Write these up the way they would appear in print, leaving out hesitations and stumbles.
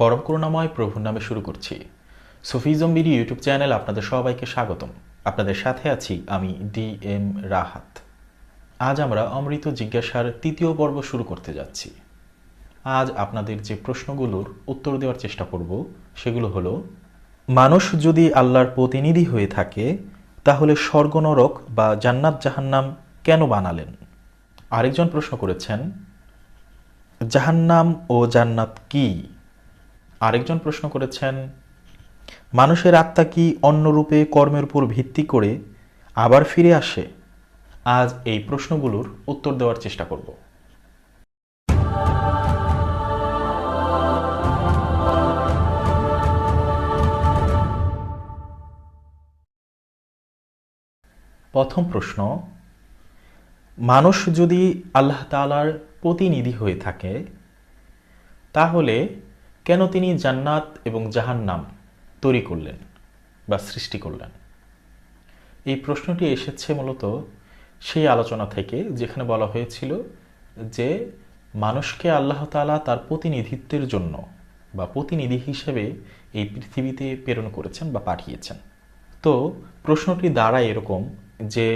পরম করুণাময় প্রভুর নামে শুরু করছি। সুফিজম বিডি ইউটিউব চ্যানেল আপনাদের সবাইকে স্বাগতম। আপনাদের সাথে আছি আমি DM রাহাত। আজ আমরা অমৃত জিজ্ঞাসার তৃতীয় পর্ব শুরু করতে যাচ্ছি। আজ আপনাদের যে প্রশ্নগুলোর উত্তর দেওয়ার চেষ্টা করব সেগুলো হলো, মানুষ যদি আল্লাহর প্রতিনিধি হয়ে থাকে তাহলে স্বর্গ নরক বা জান্নাত জাহান্নাম কেন বানালেন? আরেকজন প্রশ্ন করেছেন, জাহান্নাম ও জান্নাত কি? আরেকজন প্রশ্ন করেছেন, মানুষের আত্মা কি অন্য রূপে কর্মের উপর ভিত্তি করে আবার ফিরে আসে? আজ এই প্রশ্নগুলোর উত্তর দেওয়ার চেষ্টা করব। প্রথম প্রশ্ন, মানুষ যদি আল্লাহ তাআলার প্রতিনিধি হয়ে থাকে তাহলে কেন তিনি জান্নাত এবং জাহান্নাম তৈরি করলেন বা সৃষ্টি করলেন? এই প্রশ্নটি এসেছে মূলত সেই আলোচনা থেকে যেখানে বলা হয়েছিল যে মানুষকে আল্লাহ তাআলা তার প্রতিনিধিত্বের জন্য বা প্রতিনিধি হিসেবে এই পৃথিবীতে প্রেরণ করেছেন বা পাঠিয়েছেন। তো প্রশ্নটি দাঁড়ায় এরকম যে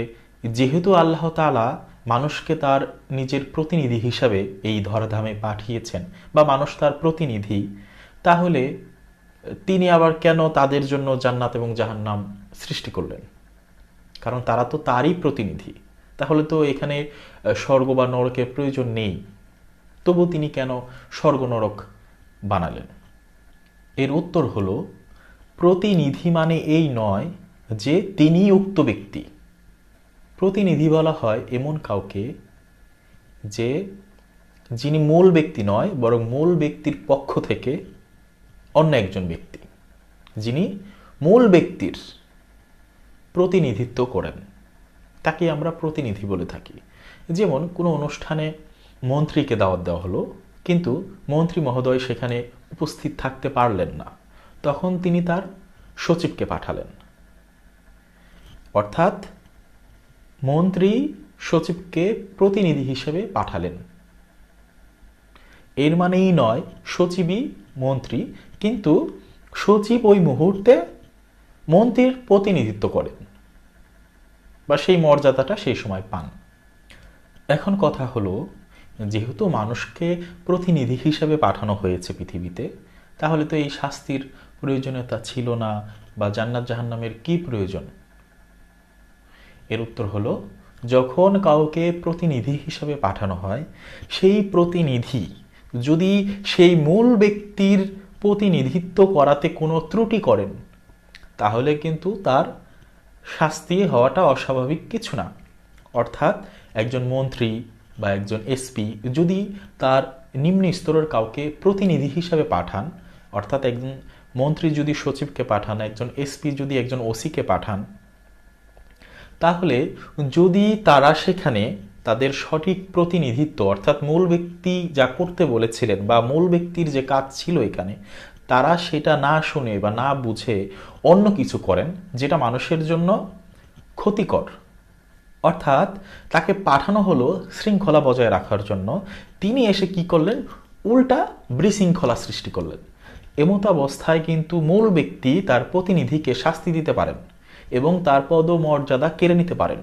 যেহেতু আল্লাহ তাআলা মানুষকে তার নিজের প্রতিনিধি হিসাবে এই ধরাধামে পাঠিয়েছেন বা মানুষ তার প্রতিনিধি, তাহলে তিনি আবার কেন তাদের জন্য জান্নাত এবং জাহান্নাম সৃষ্টি করলেন? কারণ তারা তো তারই প্রতিনিধি, তাহলে তো এখানে স্বর্গ বা নরকের প্রয়োজন নেই। তবু তিনি কেন স্বর্গ নরক বানালেন? এর উত্তর হলো, প্রতিনিধি মানে এই নয় যে তিনি উক্ত ব্যক্তি। প্রতিনিধি বলা হয় এমন কাউকে যে যিনি মূল ব্যক্তি নয়, বরং মূল ব্যক্তির পক্ষ থেকে অন্য একজন ব্যক্তি যিনি মূল ব্যক্তির প্রতিনিধিত্ব করেন, তাকে আমরা প্রতিনিধি বলে থাকি। যেমন কোনো অনুষ্ঠানে মন্ত্রীকে দাওয়াত দেওয়া হলো, কিন্তু মন্ত্রী মহোদয় সেখানে উপস্থিত থাকতে পারলেন না, তখন তিনি তার সচিবকে পাঠালেন। অর্থাৎ মন্ত্রী সচিবকে প্রতিনিধি হিসেবে পাঠালেন। এর মানেই নয় সচিবই মন্ত্রী, কিন্তু সচিব ওই মুহূর্তে মন্ত্রীর প্রতিনিধিত্ব করেন বা সেই মর্যাদাটা সেই সময় পান। এখন কথা হলো, যেহেতু মানুষকে প্রতিনিধি হিসেবে পাঠানো হয়েছে পৃথিবীতে, তাহলে তো এই শাস্তির প্রয়োজনীয়তা ছিল না, বা জান্নাত জাহান্নামের কি প্রয়োজন? এর উত্তর হলো, যখন কাউকে প্রতিনিধি হিসেবে পাঠানো হয়, সেই প্রতিনিধি যদি সেই মূল ব্যক্তির প্রতিনিধিত্ব করাতে কোনো ত্রুটি করেন, তাহলে কিন্তু তার শাস্তি হওয়াটা অস্বাভাবিক কিছু না। অর্থাৎ একজন মন্ত্রী বা একজন SP যদি তার নিম্ন স্তরের কাউকে প্রতিনিধি হিসাবে পাঠান, অর্থাৎ একজন মন্ত্রী যদি সচিবকে পাঠান, একজন SP যদি একজন OC-কে পাঠান, তাহলে যদি তারা সেখানে তাদের সঠিক প্রতিনিধিত্ব, অর্থাৎ মূল ব্যক্তি যা করতে বলেছিলেন বা মূল ব্যক্তির যে কাজ ছিল এখানে, তারা সেটা না শুনে বা না বুঝে অন্য কিছু করেন যেটা মানুষের জন্য ক্ষতিকর, অর্থাৎ তাকে পাঠানো হলো শৃঙ্খলা বজায় রাখার জন্য, তিনি এসে কি করলেন? উল্টা বিশৃঙ্খলা সৃষ্টি করলেন। এমত অবস্থায় কিন্তু মূল ব্যক্তি তার প্রতিনিধিকে শাস্তি দিতে পারেন এবং তার পদ মর্যাদা কেড়ে নিতে পারেন।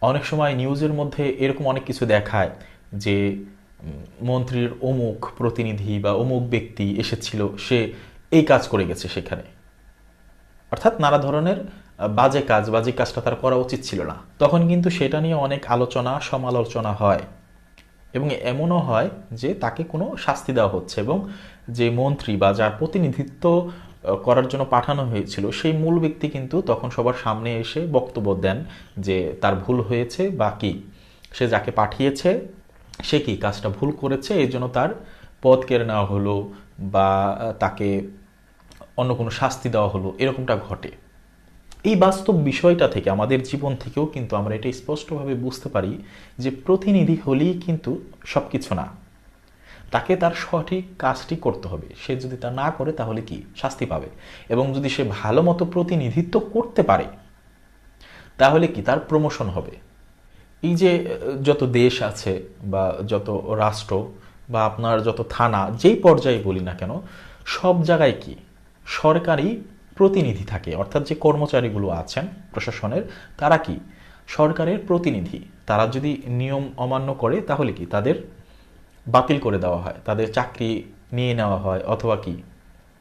অনেক সময় নিউজের মধ্যে এরকম অনেক কিছু দেখায় যে মন্ত্রীর অমুক প্রতিনিধি বা অমুক ব্যক্তি এসেছিল, সে এই কাজ করে গেছে সেখানে, অর্থাৎ নানা ধরনের বাজে কাজটা তার করা উচিত ছিল না। তখন কিন্তু সেটা নিয়ে অনেক আলোচনা সমালোচনা হয় এবং এমনও হয় যে তাকে কোনো শাস্তি দেওয়া হচ্ছে, এবং যে মন্ত্রী বা যার প্রতিনিধিত্ব করার জন্য পাঠানো হয়েছিল সেই মূল ব্যক্তি কিন্তু তখন সবার সামনে এসে বক্তব্য দেন যে তার ভুল হয়েছে, বা কি সে যাকে পাঠিয়েছে সে কি কাজটা ভুল করেছে, এই জন্য তার পদ কেড়ে নেওয়া হলো বা তাকে অন্য কোনো শাস্তি দেওয়া হলো, এরকমটা ঘটে। এই বাস্তব বিষয়টা থেকে আমাদের জীবন থেকেও কিন্তু আমরা এটা স্পষ্টভাবে বুঝতে পারি যে প্রতিনিধি হলেই কিন্তু সব কিছু না, তাকে তার সঠিক কাজটি করতে হবে। সে যদি তা না করে তাহলে কি শাস্তি পাবে, এবং যদি সে ভালো মতো প্রতিনিধিত্ব করতে পারে তাহলে কি তার প্রমোশন হবে। এই যে যত দেশ আছে বা যত রাষ্ট্র বা আপনার যত থানা, যেই পর্যায়ে বলি না কেন, সব জায়গায় কি সরকারি প্রতিনিধি থাকে, অর্থাৎ যে কর্মচারীগুলো আছেন প্রশাসনের তারা কি সরকারের প্রতিনিধি। তারা যদি নিয়ম অমান্য করে তাহলে কি তাদের বাতিল করে দেওয়া হয়, তাদের চাকরি নিয়ে নেওয়া হয়, অথবা কি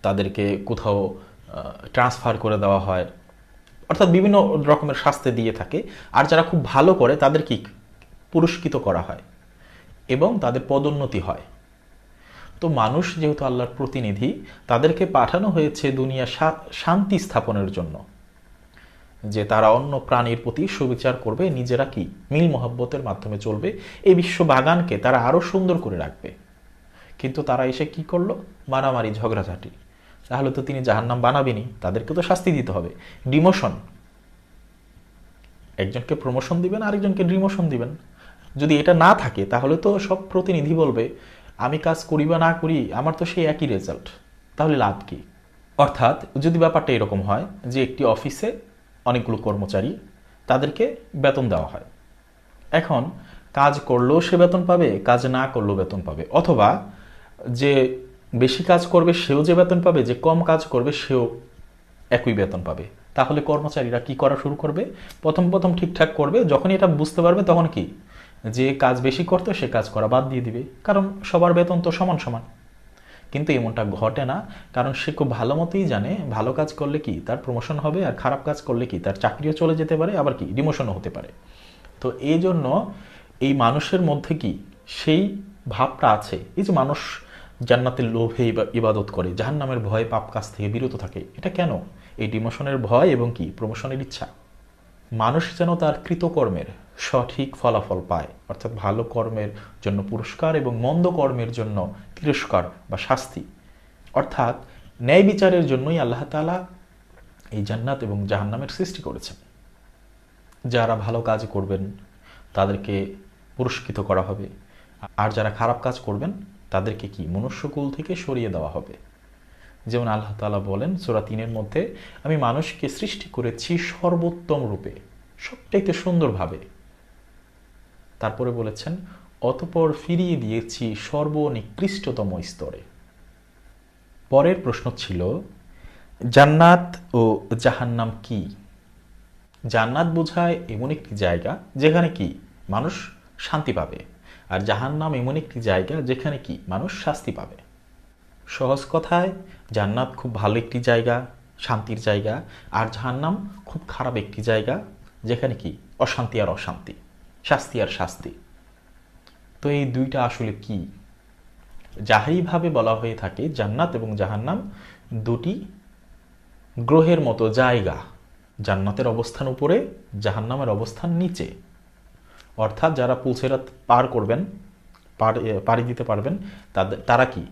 তাদেরকে কোথাও ট্রান্সফার করে দেওয়া হয়, অর্থাৎ বিভিন্ন রকমের শাস্তি দিয়ে থাকে। আর যারা খুব ভালো করে তাদের কি পুরস্কৃত করা হয় এবং তাদের পদোন্নতি হয়। তো মানুষ যেহেতু আল্লাহর প্রতিনিধি, তাদেরকে পাঠানো হয়েছে দুনিয়া শান্তি স্থাপনের জন্য, যে তারা অন্য প্রাণীর প্রতি সুবিচার করবে, নিজেরা কি মিল মহব্বতের মাধ্যমে চলবে, এই বিশ্ব বাগানকে তারা আরো সুন্দর করে রাখবে। কিন্তু তারা এসে কি করলো? মারামারি, ঝগড়াঝাটি। তাহলে তো তিনি জাহান্নাম বানাবেনি, তাদেরকে তো শাস্তি দিতে হবে। ডিমোশন, একজনকে প্রমোশন দিবেন, আরেকজনকে ডিমোশন দিবেন। যদি এটা না থাকে তাহলে তো সব প্রতিনিধি বলবে আমি কাজ করি বা না করি আমার তো সেই একই রেজাল্ট, তাহলে লাভ কি? অর্থাৎ যদি ব্যাপারটা এরকম হয় যে একটি অফিসে অনেকগুলো কর্মচারী, তাদেরকে বেতন দেওয়া হয়। এখন কাজ করলেও সে বেতন পাবে, কাজ না করলেও বেতন পাবে, অথবা যে বেশি কাজ করবে সেও যে বেতন পাবে, যে কম কাজ করবে সেও একই বেতন পাবে। তাহলে কর্মচারীরা কি করা শুরু করবে? প্রথম প্রথম ঠিকঠাক করবে, যখন এটা বুঝতে পারবে তখন কি যে কাজ বেশি করতো সে কাজ করা বাদ দিয়ে দিবে, কারণ সবার বেতন তো সমান সমান। কিন্তু এমনটা ঘটে না, কারণ সে খুব ভালো মতোই জানে ভালো কাজ করলে কি তার প্রমোশন হবে, আর খারাপ কাজ করলে কি তার চাকরিও চলে যেতে পারে, আবার কি ডিমোশনও হতে পারে। তো এই জন্য এই মানুষের মধ্যে কি সেই ভাবটা আছে, এই যে মানুষ জান্নাতের লোভে ইবাদত করে, জাহান্নামের ভয়ে পাপ কাজ থেকে বিরত থাকে। এটা কেন? এই ডিমোশনের ভয় এবং কি প্রমোশনের ইচ্ছা। মানুষ যেন তার কৃতকর্মের সঠিক ফলাফল পায়, অর্থাৎ ভালো কর্মের জন্য পুরস্কার এবং মন্দ কর্মের জন্য তিরস্কার বা শাস্তি। অর্থাৎ ন্যায় বিচারের জন্যই আল্লাহ তাআলা এই জান্নাত এবং জাহান্নামের সৃষ্টি করেছেন। যারা ভালো কাজ করবেন তাদেরকে পুরস্কৃত করা হবে, আর যারা খারাপ কাজ করবেন তাদেরকে কি মনুষ্যকুল থেকে সরিয়ে দেওয়া হবে। যেমন আল্লাহ তাআলা বলেন সূরা ৩-এর মধ্যে, আমি মানুষকে সৃষ্টি করেছি সর্বোত্তম রূপে, সবচাইতে সুন্দরভাবে। তারপরে বলেছেন অতঃপর ফিরিয়ে দিয়েছি সর্বনিকৃষ্টতম স্তরে। পরের প্রশ্ন ছিল জান্নাত ও জাহান্নাম কি? জান্নাত বোঝায় এমন একটি জায়গা যেখানে কি মানুষ শান্তি পাবে, আর জাহান্নাম এমন একটি জায়গা যেখানে কি মানুষ শাস্তি পাবে। সহজ কথায় জান্নাত খুব ভালো একটি জায়গা, শান্তির জায়গা, আর জাহান্নাম খুব খারাপ একটি জায়গা যেখানে কি অশান্তি আর অশান্তি, শাস্তি আর শাস্তি। তো এই দুইটা আসলে কি? জাহিরিভাবে বলা হয়ে থাকে জান্নাত এবং জাহান্নাম দুটি গ্রহের মতো জায়গা, জান্নাতের অবস্থান উপরে, জাহান্নামের অবস্থান নিচে। অর্থাৎ যারা পুলসিরাত পার করবেন, পাড়ি দিতে পারবেন, তারা কি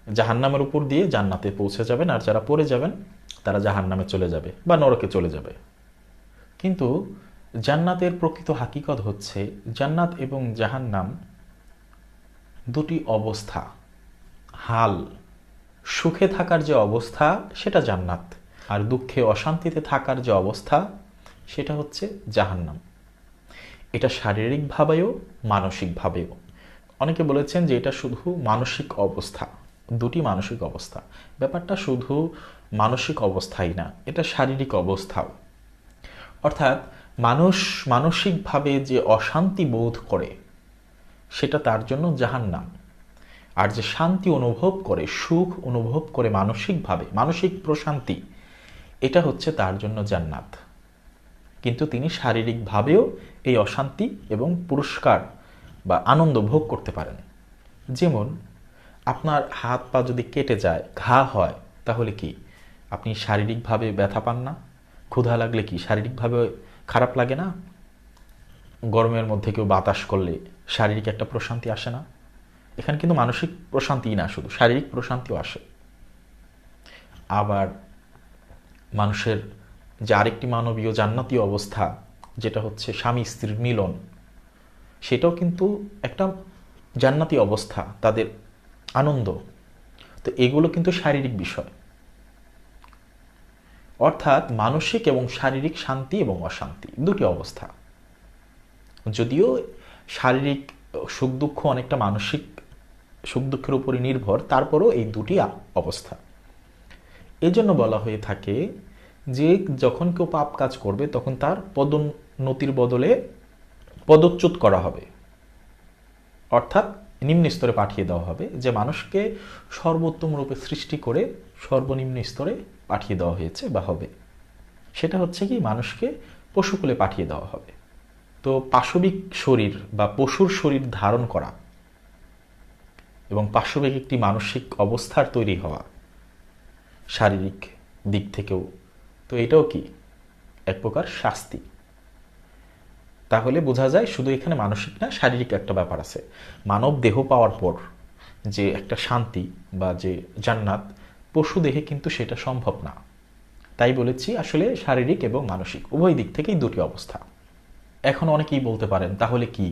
জাহান্নামের উপর দিয়ে জান্নাতে পৌঁছে যাবেন, আর যারা পড়ে যাবেন তারা জাহান্নামে চলে যাবে বা নরকে চলে যাবে। কিন্তু জান্নাতের প্রকৃত হাকিকত হচ্ছে জান্নাত এবং জাহান্নাম দুটি অবস্থা, হাল। সুখে থাকার যে অবস্থা সেটা জান্নাত, আর দুঃখে অশান্তিতে থাকার যে অবস্থা সেটা হচ্ছে জাহান্নাম। এটা শারীরিকভাবেও মানসিকভাবেও। অনেকে বলেছেন যে এটা শুধু মানসিক অবস্থা, দুটি মানসিক অবস্থা। ব্যাপারটা শুধু মানসিক অবস্থাই না, এটা শারীরিক অবস্থাও। অর্থাৎ মানুষ মানসিকভাবে যে অশান্তি বোধ করে সেটা তার জন্য জাহান্নাম, আর যে শান্তি অনুভব করে, সুখ অনুভব করে মানসিকভাবে, মানসিক প্রশান্তি, এটা হচ্ছে তার জন্য জান্নাত। কিন্তু তিনি শারীরিকভাবেও এই অশান্তি এবং পুরস্কার বা আনন্দ ভোগ করতে পারেন। যেমন আপনার হাত পা যদি কেটে যায়, ঘা হয়, তাহলে কি আপনি শারীরিকভাবে ব্যথা পান না? ক্ষুধা লাগলে কি শারীরিকভাবে খারাপ লাগে না? গরমের মধ্যে কেউ বাতাস করলে শারীরিক একটা প্রশান্তি আসে না? এখানে কিন্তু মানসিক প্রশান্তিই না, শুধু শারীরিক প্রশান্তিও আসে। আবার মানুষের যে আরেকটি মানবীয় জান্নাতীয় অবস্থা, যেটা হচ্ছে স্বামী স্ত্রীর মিলন, সেটাও কিন্তু একটা জান্নাতি অবস্থা, তাদের আনন্দ। তো এগুলো কিন্তু শারীরিক বিষয়। অর্থাৎ মানসিক এবং শারীরিক শান্তি এবং অশান্তি দুটি অবস্থা। যদিও শারীরিক সুখ দুঃখ অনেকটা মানসিক সুখ দুঃখের উপরই নির্ভর, তারপরও এই দুটি অবস্থা। এজন্য বলা হয়ে থাকে যে যখন কেউ পাপ কাজ করবে তখন তার পদোন্নতির বদলে পদচ্যুত করা হবে, অর্থাৎ নিম্ন স্তরে পাঠিয়ে দেওয়া হবে। যে মানুষকে সর্বোত্তম রূপে সৃষ্টি করে সর্বনিম্ন স্তরে পাঠিয়ে দেওয়া হয়েছে বা হবে, সেটা হচ্ছে কি মানুষকে পশুকুলে পাঠিয়ে দেওয়া হবে। তো পাশবিক শরীর বা পশুর শরীর ধারণ করা এবং পাশবিক একটি মানসিক অবস্থার তৈরি হওয়া শারীরিক দিক থেকেও, তো এটাও কি এক প্রকার শাস্তি। তাহলে বোঝা যায় শুধু এখানে মানসিক না, শারীরিক একটা ব্যাপার আছে। মানব দেহ পাওয়ার পর যে একটা শান্তি বা যে জান্নাত, পশু দেহে কিন্তু সেটা সম্ভব না। তাই বলেছি আসলে শারীরিক এবং মানসিক উভয় দিক থেকেই দুটি অবস্থা। এখন অনেকেই বলতে পারেন তাহলে কি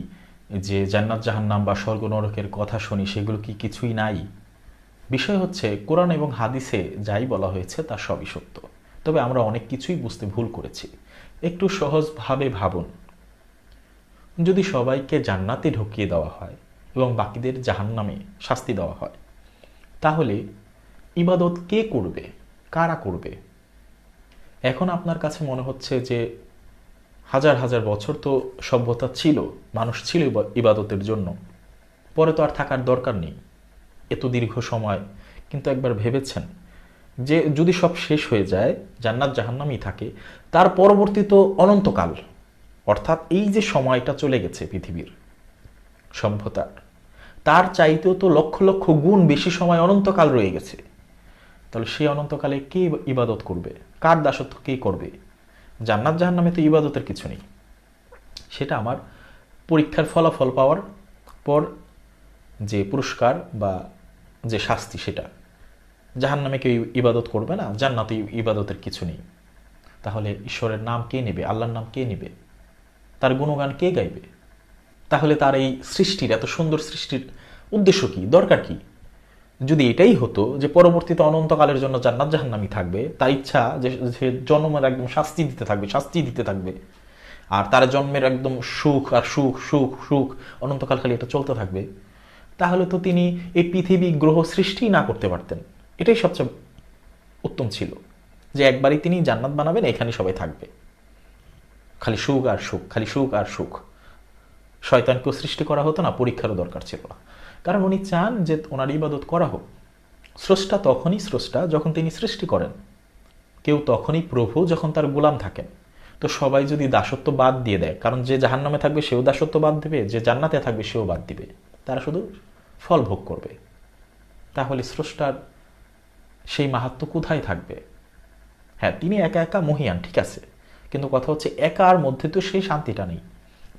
যে জান্নাত জাহান্নাম বা স্বর্গ নরকের কথা শুনি সেগুলো কি কিছুই নাই? বিষয় হচ্ছে কোরআন এবং হাদিসে যাই বলা হয়েছে তা সবই সত্য, তবে আমরা অনেক কিছুই বুঝতে ভুল করেছি। একটু সহজভাবে ভাবুন, যদি সবাইকে জান্নাতে ঢুকিয়ে দেওয়া হয় এবং বাকিদের জাহান্নামে শাস্তি দেওয়া হয়, তাহলে ইবাদত কে করবে, কারা করবে? এখন আপনার কাছে মনে হচ্ছে যে হাজার হাজার বছর তো সভ্যতা ছিল, মানুষ ছিল ইবাদতের জন্য, পরে তো আর থাকার দরকার নেই এত দীর্ঘ সময়। কিন্তু একবার ভেবেছেন যে যদি সব শেষ হয়ে যায়, জান্নাত জাহান্নামই থাকে, তার পরবর্তী তো অনন্তকাল, অর্থাৎ এই যে সময়টা চলে গেছে পৃথিবীর সভ্যতার, তার চাইতেও তো লক্ষ লক্ষ গুণ বেশি সময় অনন্তকাল রয়ে গেছে। তাহলে সেই অনন্তকালে কে ইবাদত করবে, কার দাসত্ব কে করবে? জান্নাত জাহান্নামে তো ইবাদতের কিছু নেই, সেটা আমার পরীক্ষার ফলাফল পাওয়ার পর যে পুরস্কার বা যে শাস্তি, সেটা। জাহান্নামে কেউ ইবাদত করবে না, জান্নাতে ইবাদতের কিছু নেই। তাহলে ঈশ্বরের নাম কে নেবে, আল্লাহর নাম কে নেবে, তার গুণগান কে গাইবে? তাহলে তার এই সৃষ্টির, এত সুন্দর সৃষ্টির উদ্দেশ্য কি, দরকার কি? যদি এটাই হতো যে পরবর্তীতে অনন্তকালের জন্য জান্নাত জাহান্নামই থাকবে, তার ইচ্ছা যে সে জন্মের একদম শাস্তি দিতে থাকবে, আর তার জন্মের একদম সুখ আর সুখ সুখ সুখ অনন্তকাল খালি এটা চলতে থাকবে, তাহলে তো তিনি এই পৃথিবী গ্রহ সৃষ্টি না করতে পারতেন। এটাই সবচেয়ে উত্তম ছিল, যে একবারই তিনি জান্নাত বানাবেন, এখানে সবাই থাকবে, খালি সুখ আর সুখ, খালি সুখ আর সুখ। শয়তানকেও সৃষ্টি করা হতো না, পরীক্ষারও দরকার ছিল না, কারণ উনি চান যে ওনার ইবাদত করা হোক। স্রষ্টা তখনই স্রষ্টা যখন তিনি সৃষ্টি করেন, কেউ তখনই প্রভু যখন তার গোলাম থাকেন। তো সবাই যদি দাসত্ব বাদ দিয়ে দেয়, কারণ যে জাহান্নামে থাকবে সেও দাসত্ব বাদ দেবে, যে জান্নাতে থাকবে সেও বাদ দিবে, তারা শুধু ফল ভোগ করবে, তাহলে স্রষ্টার সেই মাহাত্ম্য কোথায় থাকবে? হ্যাঁ, তিনি একা একা মহিয়ান, ঠিক আছে, কিন্তু কথা হচ্ছে একার মধ্যে তো সেই শান্তিটা নেই।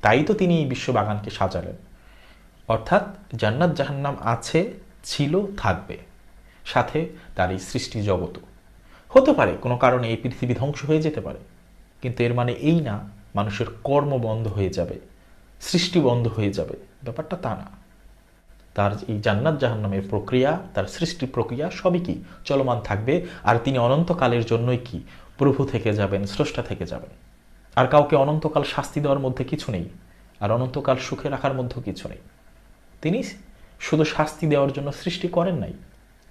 তাই তো তিনি এই বিশ্ববাগানকে সাজালেন। অর্থাৎ জান্নাত জাহান্নাম আছে, ছিল, থাকবে, সাথে তার এই সৃষ্টি জগৎও। হতে পারে কোনো কারণে এই পৃথিবী ধ্বংস হয়ে যেতে পারে, কিন্তু এর মানে এই না মানুষের কর্ম বন্ধ হয়ে যাবে, সৃষ্টি বন্ধ হয়ে যাবে, ব্যাপারটা তা না। তার এই জান্নাত জাহান্নামের প্রক্রিয়া, তার সৃষ্টি প্রক্রিয়া সবই কি চলমান থাকবে, আর তিনি অনন্তকালের জন্যই কি প্রভু থেকে যাবেন, স্রষ্টা থেকে যাবেন। আর কাউকে অনন্তকাল শাস্তি দেওয়ার মধ্যে কিছু নেই, আর অনন্তকাল সুখে রাখার মধ্যেও কিছু নেই। তিনি শুধু শাস্তি দেওয়ার জন্য সৃষ্টি করেন নাই,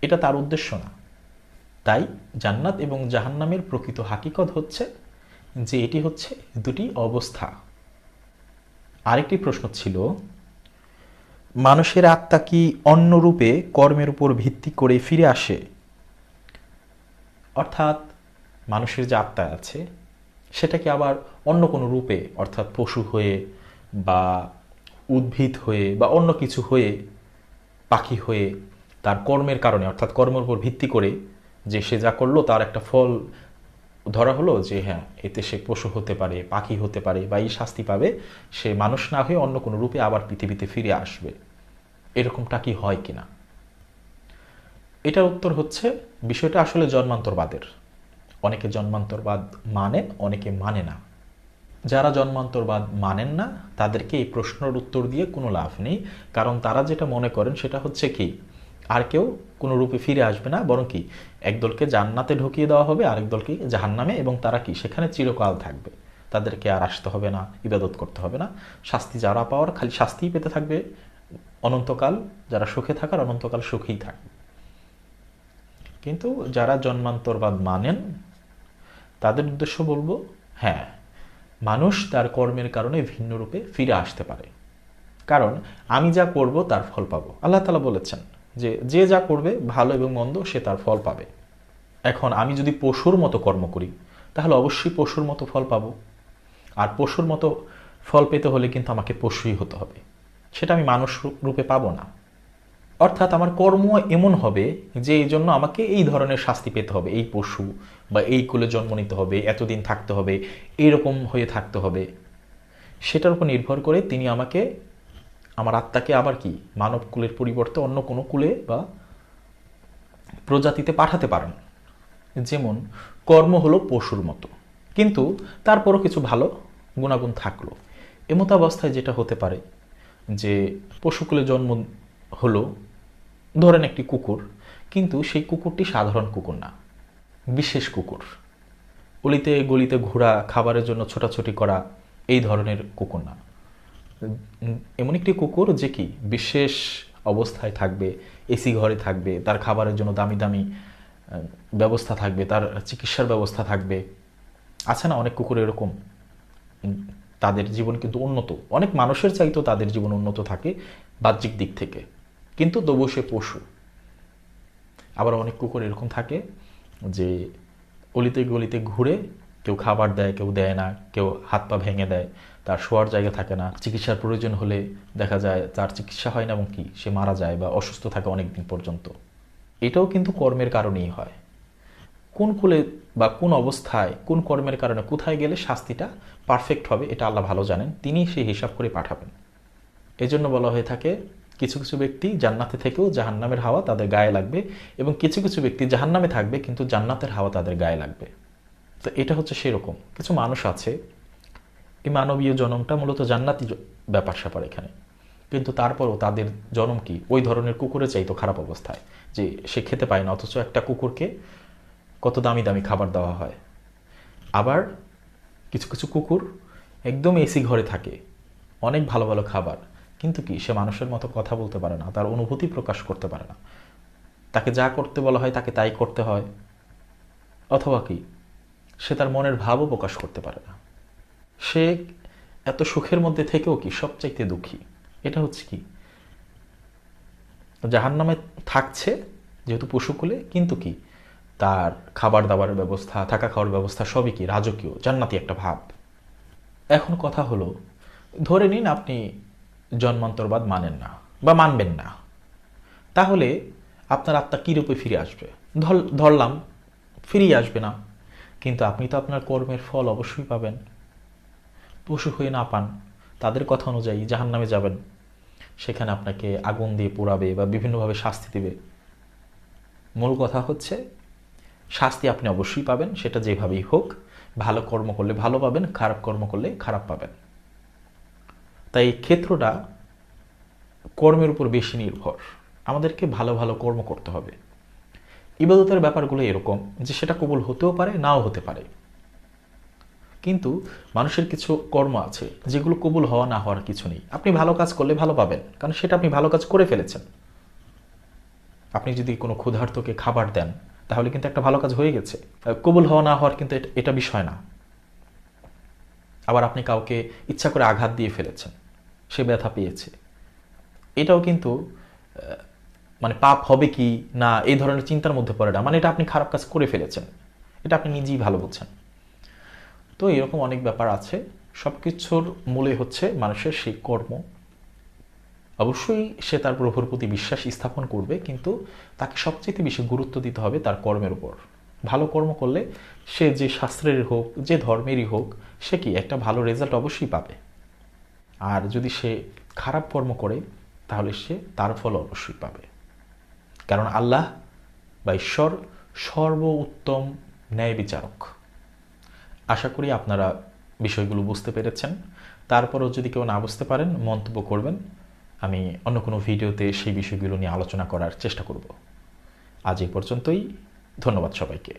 এটা তার উদ্দেশ্য না। তাই জান্নাত এবং জাহান্নামের প্রকৃত হাকিকত হচ্ছে যে এটি হচ্ছে দুটি অবস্থা। আরেকটি প্রশ্ন ছিল, মানুষের আত্মা কি অন্য রূপে কর্মের উপর ভিত্তি করে ফিরে আসে? অর্থাৎ মানুষের যে আত্মা আছে সেটা কি আবার অন্য কোনো রূপে, অর্থাৎ পশু হয়ে বা উদ্ভিদ হয়ে বা অন্য কিছু হয়ে, পাখি হয়ে, তার কর্মের কারণে, অর্থাৎ কর্মের উপর ভিত্তি করে যে সে যা করলো তার একটা ফল ধরা হলো যে হ্যাঁ এতে সে পশু হতে পারে, পাখি হতে পারে, বা এই শাস্তি পাবে, সে মানুষ না হয়ে অন্য কোনো রূপে আবার পৃথিবীতে ফিরে আসবে, এরকমটা কি হয় কিনা? এটার উত্তর হচ্ছে বিষয়টা আসলে জন্মান্তরবাদের। অনেকে জন্মান্তরবাদ মানেন, অনেকে মানে না। যারা জন্মান্তরবাদ মানেন না তাদেরকে এই প্রশ্নের উত্তর দিয়ে কোনো লাভ নেই, কারণ তারা যেটা মনে করেন সেটা হচ্ছে কি আর কেউ কোনো রূপে ফিরে আসবে না, বরং কি একদলকে জান্নাতে ঢুকিয়ে দেওয়া হবে, আরেক দলকে জাহান্নামে, এবং তারা কি সেখানে চিরকাল থাকবে, তাদেরকে আর আসতে হবে না, ইবাদত করতে হবে না, শাস্তি যারা পাওয়ার খালি শাস্তিই পেতে থাকবে অনন্তকাল, যারা সুখে থাকার অনন্তকাল সুখেই থাকবে। কিন্তু যারা জন্মান্তরবাদ মানেন তাদের উদ্দেশ্য বলবো, হ্যাঁ, মানুষ তার কর্মের কারণে ভিন্ন রূপে ফিরে আসতে পারে। কারণ আমি যা করব তার ফল পাবো। আল্লাহ তাআলা বলেছেন যে যে যা করবে ভালো এবং মন্দ সে তার ফল পাবে। এখন আমি যদি পশুর মতো কর্ম করি তাহলে অবশ্যই পশুর মতো ফল পাবো। আর পশুর মতো ফল পেতে হলে কিন্তু আমাকে পশুই হতে হবে, সেটা আমি মানুষ রূপে পাবো না। অর্থাৎ আমার কর্ম এমন হবে যে এই জন্য আমাকে এই ধরনের শাস্তি পেতে হবে, এই পশু বা এই কুলে জন্ম নিতে হবে, এতদিন থাকতে হবে, এইরকম হয়ে থাকতে হবে। সেটার উপর নির্ভর করে তিনি আমাকে, আমার আত্মাকে আবার কি মানব কুলের পরিবর্তে অন্য কোনো কুলে বা প্রজাতিতে পাঠাতে পারেন। যেমন কর্ম হলো পশুর মতো, কিন্তু তারপরও কিছু ভালো গুণাগুণ থাকলো। এমতাবস্থায় যেটা হতে পারে যে পশুকুলে জন্ম হলো, ধরেন একটি কুকুর, কিন্তু সেই কুকুরটি সাধারণ কুকুর না, বিশেষ কুকুর, অলিতে গলিতে ঘোরা, খাবারের জন্য ছোটাছুটি করা, এই ধরনের কুকুর না। এমন একটি কুকুর যে কি বিশেষ অবস্থায় থাকবে, এসি ঘরে থাকবে, তার খাবারের জন্য দামি দামি ব্যবস্থা থাকবে, তার চিকিৎসার ব্যবস্থা থাকবে। আছে না অনেক কুকুর এরকম, তাদের জীবন কিন্তু উন্নত, অনেক মানুষের চাইতেও তাদের জীবন উন্নত থাকে বাহ্যিক দিক থেকে, কিন্তু তবুও সে পশু। আবার অনেক কুকুর এরকম থাকে যে অলিতে গলিতে ঘুরে, কেউ খাবার দেয়, কেউ দেয় না, কেউ হাত পা ভেঙে দেয়, তার শোয়ার জায়গা থাকে না, চিকিৎসার প্রয়োজন হলে দেখা যায় তার চিকিৎসা হয় না এবং কি সে মারা যায় বা অসুস্থ থাকে অনেক দিন পর্যন্ত। এটাও কিন্তু কর্মের কারণেই হয়। কোন কুলে বা কোন অবস্থায় কোন কর্মের কারণে কোথায় গেলে শাস্তিটা পারফেক্ট হবে এটা আল্লাহ ভালো জানেন, তিনি সেই হিসাব করে পাঠাবেন। এজন্য বলা হয়ে থাকে কিছু কিছু ব্যক্তি জান্নাতে থেকেও জাহান্নামের হাওয়া তাদের গায়ে লাগবে, এবং কিছু কিছু ব্যক্তি জাহান্নামে থাকবে কিন্তু জান্নাতের হাওয়া তাদের গায়ে লাগবে। তো এটা হচ্ছে সেরকম কিছু মানুষ আছে, এই মানবীয় জন্মটা মূলত জান্নাতি ব্যাপার স্যাপার এখানে, কিন্তু তারপরও তাদের জন্ম কি ওই ধরনের কুকুরের চাইতো খারাপ অবস্থায়, যে সে খেতে পায় না, অথচ একটা কুকুরকে কত দামি দামি খাবার দেওয়া হয়। আবার কিছু কিছু কুকুর একদম এসি ঘরে থাকে, অনেক ভালো ভালো খাবার, কিন্তু কি সে মানুষের মতো কথা বলতে পারে না, তার অনুভূতি প্রকাশ করতে পারে না, তাকে যা করতে বলা হয় তাকে তাই করতে হয়, অথবা কি সে তার মনের ভাবও প্রকাশ করতে পারে না। সে এত সুখের মধ্যে থেকেও কি সবচাইতে দুঃখী। এটা হচ্ছে কি জাহান্নামে থাকছে যেহেতু পশুকুলে, কিন্তু কি তার খাবার দাবারের ব্যবস্থা, থাকা খাওয়ার ব্যবস্থা সবই কি রাজকীয়, জান্নাতি একটা ভাব। এখন কথা হলো, ধরে নিন আপনি জন্মান্তরবাদ মানেন না বা মানবেন না, তাহলে আপনার আত্মা কী রূপে ফিরে আসবে? ধরলাম ফিরিয়ে আসবে না, কিন্তু আপনি তো আপনার কর্মের ফল অবশ্যই পাবেন। পশু হয়ে না পান, তাদের কথা অনুযায়ী জাহান্নামে যাবেন, সেখানে আপনাকে আগুন দিয়ে পোড়াবে বা বিভিন্নভাবে শাস্তি দেবে। মূল কথা হচ্ছে শাস্তি আপনি অবশ্যই পাবেন, সেটা যেভাবেই হোক। ভালো কর্ম করলে ভালো পাবেন, খারাপ কর্ম করলে খারাপ পাবেন। তাই এই ক্ষেত্রটা কর্মের উপর বেশি নির্ভর। আমাদেরকে ভালো ভালো কর্ম করতে হবে। ইবাদতের ব্যাপারগুলো এরকম যে সেটা কবুল হতেও পারে, নাও হতে পারে, কিন্তু মানুষের কিছু কর্ম আছে যেগুলো কবুল হওয়া না হওয়ার কিছু নেই। আপনি ভালো কাজ করলে ভালো পাবেন, কারণ সেটা আপনি ভালো কাজ করে ফেলেছেন। আপনি যদি কোনো ক্ষুধার্তকে খাবার দেন তাহলে কিন্তু একটা ভালো কাজ হয়ে গেছে। কবুল হওয়া না হওয়ার কিন্তু এটা বিষয় না। আবার আপনি কাউকে ইচ্ছা করে আঘাত দিয়ে ফেলেছেন, সে ব্যথা পেয়েছে, এটাও কিন্তু মানে পাপ হবে কি না এই ধরনের চিন্তার মধ্যে পড়ে না, মানে এটা আপনি খারাপ কাজ করে ফেলেছেন, এটা আপনি নিজেই ভালো বলছেন। তো এরকম অনেক ব্যাপার আছে। সব কিছুর মূলে হচ্ছে মানুষের সেই কর্ম। অবশ্যই সে তার প্রভুর প্রতি বিশ্বাস স্থাপন করবে, কিন্তু তাকে সবচেয়ে বেশি গুরুত্ব দিতে হবে তার কর্মের উপর। ভালো কর্ম করলে সে যে শাস্ত্রের হোক, যে ধর্মেরই হোক, সে কি একটা ভালো রেজাল্ট অবশ্যই পাবে। আর যদি সে খারাপ কর্ম করে তাহলে সে তার ফল অবশ্যই পাবে। কারণ আল্লাহ বা ঈশ্বর সর্ব উত্তম ন্যায় বিচারক। আশা করি আপনারা বিষয়গুলো বুঝতে পেরেছেন। তারপরও যদি কেউ না বুঝতে পারেন মন্তব্য করবেন, আমি অন্য কোনো ভিডিওতে সেই বিষয়গুলো নিয়ে আলোচনা করার চেষ্টা করব। আজ এই পর্যন্তই। ধন্যবাদ সবাইকে।